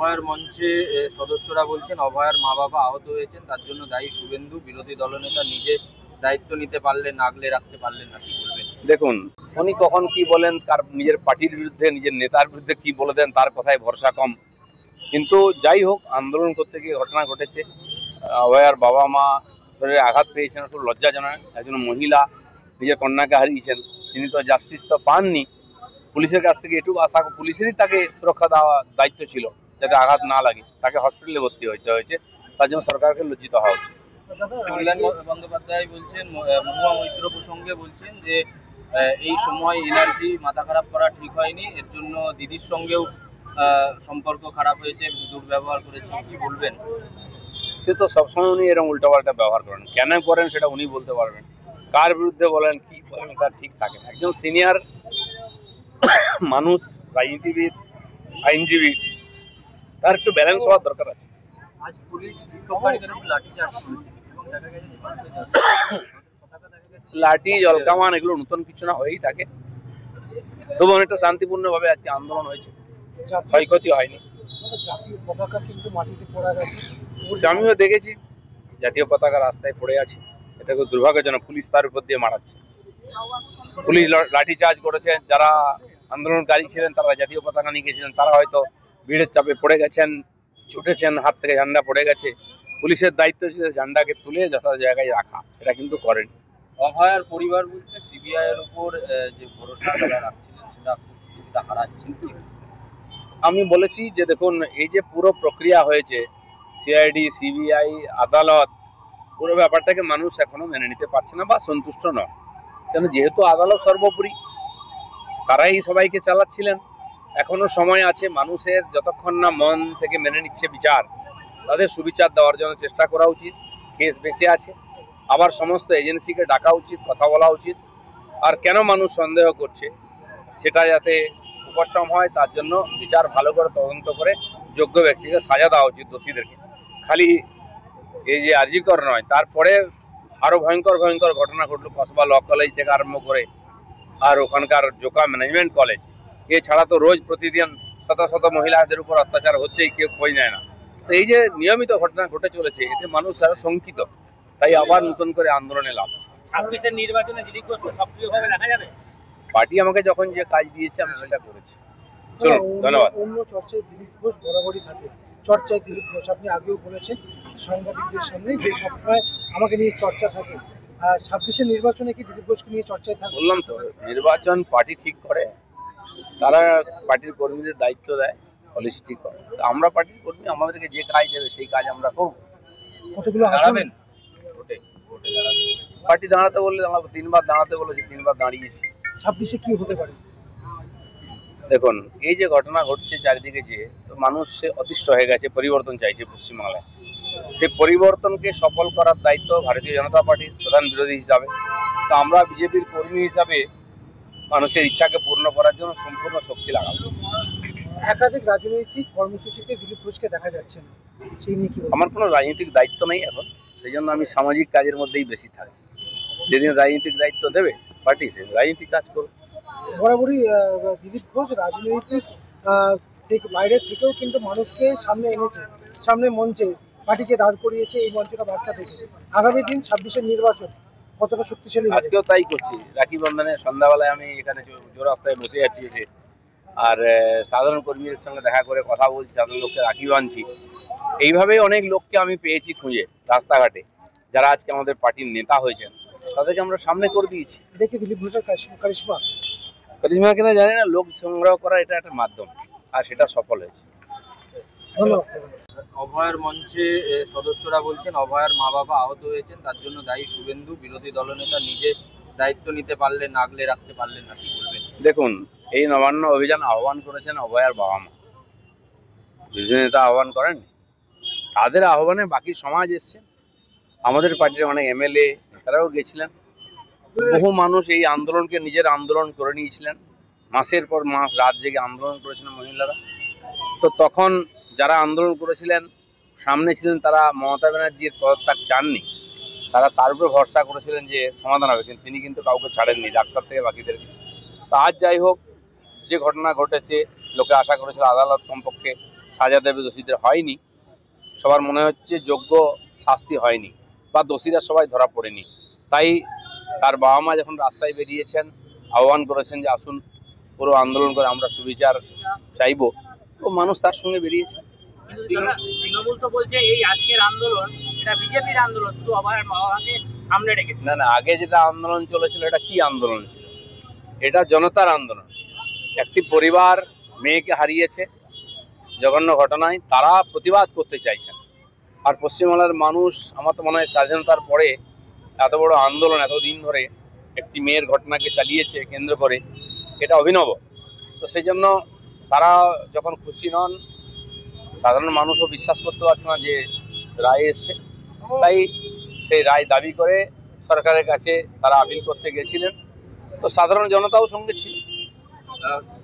অভয়ার মঞ্চে সদস্যরা বলছেন অভয়ার মা বাবা আহত হয়েছেন, তার জন্য দায়ী শুভেন্দু। বিরোধী দলনেতা নিজে দায়িত্ব নিতে পারলেন না, আগলে রাখতে পারলেন না, কি বলবেন? দেখুন, উনি কখন কি বলেন, তার নিজের পার্টির বিরুদ্ধে, নিজের নেতার বিরুদ্ধে কি বলে দেন, তার কথায় ভরসা কম। কিন্তু যাই হোক, আন্দোলন করতে গিয়ে ঘটনা ঘটেছে। অভয়ার বাবা মা শরীরে আঘাত পেয়েছেন, খুব লজ্জাজনক। একজন মহিলা নিজের কন্যাকে হারিয়েছেন, তিনি তো জাস্টিস তো পাননি। পুলিশের কাছ থেকে এটুকু আশা, পুলিশেরই তাকে সুরক্ষা দেওয়া দায়িত্ব ছিল যাতে আঘাত না লাগে। তাকে হসপিটালে ভর্তি হতে হয়েছে, তার জন্য সরকারকে লজ্জিত হওয়া উচিত। কল্যাণ বন্দ্যোপাধ্যায় বলছেন, মহুয়া মৈত্র প্রসঙ্গে বলছেন যে এই সময় এনার্জি মাথা খারাপ করা ঠিক হয়নি, এর জন্য দিদির সঙ্গেও সম্পর্ক খারাপ হয়েছে, দুর্ব্যবহার করেছে, কি বলবেন? সে তো সবসময় উনি এরকম উল্টাপাল্টা ব্যবহার করেন, কেন করেন সেটা উনি বলতে পারবেন। কার বিরুদ্ধে বলেন, কি বলেন, তার ঠিক থাকে না। একজন সিনিয়র মানুষ, রাজনীতিবিদ, আইনজীবী, তার একটু ব্যালেন্স হওয়ার দরকার আছে। আজ পুলিশ বিক্ষোভকারীদের উপর লাঠিচার্জ লাঠি, জলকামান, এগুলো নতুন কিছু না, হয়েই থাকে। তবু অনেকটা শান্তিপূর্ণ ভাবে আজকে আন্দোলন হয়েছে, ক্ষয়ক্ষতি হয়নি। আমিও দেখেছি জাতীয় পতাকা রাস্তায় পড়ে আছে, এটা খুব দুর্ভাগ্যজনক। পুলিশ তার উপর দিয়ে মারাচ্ছে। পুলিশ লাঠিচার্জ করেছে, যারা আন্দোলনকারী ছিলেন তারা জাতীয় পতাকা নিয়ে গেছিলেন, তারা হয়তো ভিড়ের চাপে পড়ে গেছেন, ছুটেছেন, হাত থেকে ঝান্ডা পড়ে গেছে। পুলিশের দায়িত্ব ছিল ঝান্ডাকে তুলে যথা জায়গায় রাখা, সেটা কিন্তু করেনি। অভয়ার পরিবার বলছে সিবিআই এর উপর যে ভরসা তারা রাখছিলেন সেটা হারাচ্ছেন। আমি বলেছি যে দেখুন, এই যে পুরো প্রক্রিয়া হয়েছে, সিআইডি, সিবিআই, আদালত, পুরো ব্যাপারটাকে মানুষ এখনো মেনে নিতে পারছে না বা সন্তুষ্ট নয়। কেন, যেহেতু আদালত সর্বোপরি, তারাই সবাইকে চালাচ্ছিলেন। এখনো সময় আছে, মানুষের যতক্ষণ না মন থেকে মেনে নিচ্ছে বিচার, তাদের সুবিচার দেওয়ার জন্য চেষ্টা করা উচিত। কেস বেঁচে আছে, আবার সমস্ত এজেন্সিকে ডাকা উচিত, কথা বলা উচিত। আর কেন মানুষ সন্দেহ করছে সেটা যাতে উপশম হয়, তার জন্য বিচার ভালো করে তদন্ত করে যোগ্য ব্যক্তিকে সাজা দেওয়া উচিত, দোষীদেরকে। খালি এই যে আরজিকর নয়, তারপরে আরো ভয়ঙ্কর ভয়ঙ্কর ঘটনা ঘটলো কসবা ল কলেজ থেকে আরম্ভ করে, আর ওখানকার জোকা ম্যানেজমেন্ট কলেজ। এছাড়া তো রোজ প্রতিদিন শত শত মহিলাদের উপর অত্যাচার হচ্ছেই, কেউ খোঁজ নেয় না। তো এই যে নিয়মিত ঘটনা ঘটে চলেছে, এতে মানুষ আরো শঙ্কিত, তাই আবার নতুন করে আন্দোলনে লাভ। 26-এর নির্বাচনে দিলীপ ঘোষকে সক্রিয়ভাবে দেখা যাবে। পার্টি আমাকে যখন যে কাজ দিয়েছে আমি সেটা করেছি। চলুন, ধন্যবাদ। অন্য চর্চায় দিলীপ ঘোষ বরাবরই থাকে, চর্চায় দিলীপ ঘোষ, আপনি আগেও বলেছেন সাংবাদিকদের সামনে যে সবসময় আমাকে নিয়ে চর্চা থাকে। 26-এর নির্বাচনে কি দিলীপ ঘোষকে নিয়ে চর্চায় থাকে? বললাম তো, নির্বাচন পার্টি ঠিক করে, তারা পার্টির কর্মীদের দায়িত্ব দেয়, পলিসি ঠিক করে। আমরা পার্টির কর্মী, আমাদেরকে যে কাজ দেবে সেই কাজ আমরা করব। কতগুলো আসবেন পার্টি দাঁড়াতে বললে দাঁড়াবো, 3বার দাঁড়াতে বলেছি, 3বার দাঁড়িয়েছি। 26-এ কি হতে পারে? দেখুন, এই যে ঘটনা ঘটছে চারিদিকে, যে মানুষ অতিষ্ঠ হয়ে গেছে, পরিবর্তন চাইছে পশ্চিমবাংলায়। সেই পরিবর্তনকে সফল করার দায়িত্ব ভারতীয় জনতা পার্টির প্রধান বিরোধী হিসাবে। তো আমরা বিজেপির কর্মী হিসাবে মানুষের ইচ্ছাকে পূর্ণ করার জন্য সম্পূর্ণ শক্তি লাগাবো। একাধিক রাজনৈতিক কর্মসূচিতে দিলীপ ঘোষকে দেখা যাচ্ছে না, সেই নিয়ে কি? আমার কোনো রাজনৈতিক দায়িত্ব নেই এখন, সেই জন্য আমি সামাজিক কাজের মধ্যেই বেশি থাকি। যেদিন রাজনৈতিক দায়িত্ব দেবে পার্টি, সে রাজনৈতিক কাজ করবে। বরাবরই দিলীপ ঘোষ রাজনৈতিক থেকে বাইরে থেকেও কিন্তু মানুষকে সামনে এনেছে, সামনে মঞ্চে পার্টিকে দাঁড় করিয়েছে, এই মঞ্চটা বার্তা থেকে। আগামী দিন 26-এর নির্বাচন কতটা শক্তিশালী? আজকেও তাই করছি। রাখি বন্ধনের সন্ধ্যাবেলায় আমি এখানে জোরাস্তায় বসে যাচ্ছি, আর সাধারণ কর্মীদের সঙ্গে দেখা করে কথা বলছি, সাধারণ লোককে রাখি বাঁধছি। এইভাবে অনেক লোককে আমি পেয়েছি খুঁজে রাস্তাঘাটে, যারা আজকে আমাদের পার্টির নেতা হয়েছেন, তাদেরকে আমরা সামনে করে দিয়েছি। দেখি দিলীপ ঘোষের কারিশমা কিনা জানি না, লোক সংগ্রহ করা এটা একটা মাধ্যম, আর সেটা সফল হয়েছে। ধন্যবাদ। অভয়ার মঞ্চে সদস্যরা বলছেন অভয়ার মা বাবা আহত হয়েছেন, তার জন্য দায়ী শুভেন্দু। বিরোধী দলনেতা নিজে দায়িত্ব নিতে পারলেন না, আগলে রাখতে পারলেন না, কি বলবেন? দেখুন, এই নবান্ন অভিযান আহ্বান করেছেন অভয়ার বাবা মা, বিরোধী নেতা আহ্বান করেন। তাদের আহ্বানে বাকি সমাজ এসছে, আমাদের পার্টির অনেক এমএলএ তারাও গেছিলেন। বহু মানুষ এই আন্দোলনকে নিজের আন্দোলন করে নিয়েছিলেন, মাসের পর মাস রাত জেগে আন্দোলন করেছিলেন মহিলারা। তো তখন যারা আন্দোলন করেছিলেন, সামনে ছিলেন, তারা মমতা ব্যানার্জির পদত্যাগ চাননি, তারা তার উপরে ভরসা করেছিলেন যে সমাধান হবে, কিন্তু তিনি কিন্তু কাউকে ছাড়েননি, ডাক্তার থেকে বাকিদেরকে। তা আজ যাই হোক, যে ঘটনা ঘটেছে, লোকে আশা করেছিল আদালত কমপক্ষে সাজা দেবে দোষীদের হয়নি। সবার মনে হচ্ছে যোগ্য শাস্তি হয়নি বা দোষীরা সবাই ধরা পড়েনি। তাই তার বাবা মা যখন রাস্তায় বেরিয়েছেন, আহ্বান করেছেন যে আসুন পুরো আন্দোলন করে আমরা সুবিচার চাইবো, তো মানুষ তার সঙ্গে বেরিয়েছে। তৃণমূল তো বলছে এই আজকের আন্দোলন এটা বিজেপির আন্দোলন, শুধু অভয়ের মা বাবাকে সামনে রেখেছে। না, আগে যেটা আন্দোলন চলেছিল এটা কি আন্দোলন ছিল? এটা জনতার আন্দোলন। একটি পরিবার মেয়েকে হারিয়েছে জঘন্য ঘটনায়, তারা প্রতিবাদ করতে চাইছেন। আর পশ্চিমবাংলার মানুষ, আমার তো মনে হয় স্বাধীনতার পরে এত বড় আন্দোলন এতদিন ধরে একটি মেয়ের ঘটনাকে চালিয়েছে কেন্দ্র করে, এটা অভিনব। তো সেই জন্য তারা যখন খুশি নন, সাধারণ মানুষও বিশ্বাস করতে পারছে না যে রায় এসছে, তাই সেই রায় দাবি করে সরকারের কাছে তারা আপিল করতে গেছিলেন। তো সাধারণ জনতাও সঙ্গে ছিল।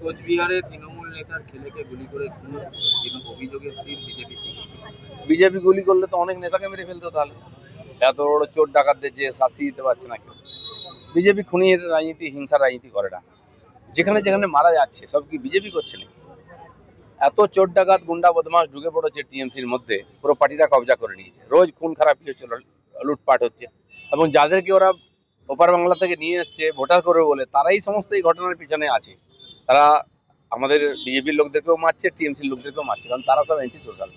কোচবিহারে তৃণমূল নেতার ছেলেকে গুলি করে খুন, অভিযোগের তীর বিজেপি। বিজেপি গুলি করলে তো অনেক নেতাকে মেরে ফেলতো, তাহলে এত বড় চোর ডাকাতদের যে শাস্তি দিতে পারছে না কেউ। বিজেপি খুনির রাজনীতি, হিংসার রাজনীতি করে না। যেখানে যেখানে মারা যাচ্ছে সব কি বিজেপি করছে না? এত চোর ডাকাত গুন্ডা বদমাস ঢুকে পড়েছে টিএমসির মধ্যে, পুরো পার্টিটা কবজা করে নিয়েছে। রোজ খুন খারাপি হচ্ছে, লুটপাট হচ্ছে, এবং যাদেরকে ওরা ওপার বাংলা থেকে নিয়ে এসছে ভোটার করবে বলে, তারাই সমস্ত এই ঘটনার পিছনে আছে। তারা আমাদের বিজেপির লোকদেরকেও মারছে, টিএমসির লোকদেরকেও মারছে, কারণ তারা সব অ্যান্টি সোশ্যাল।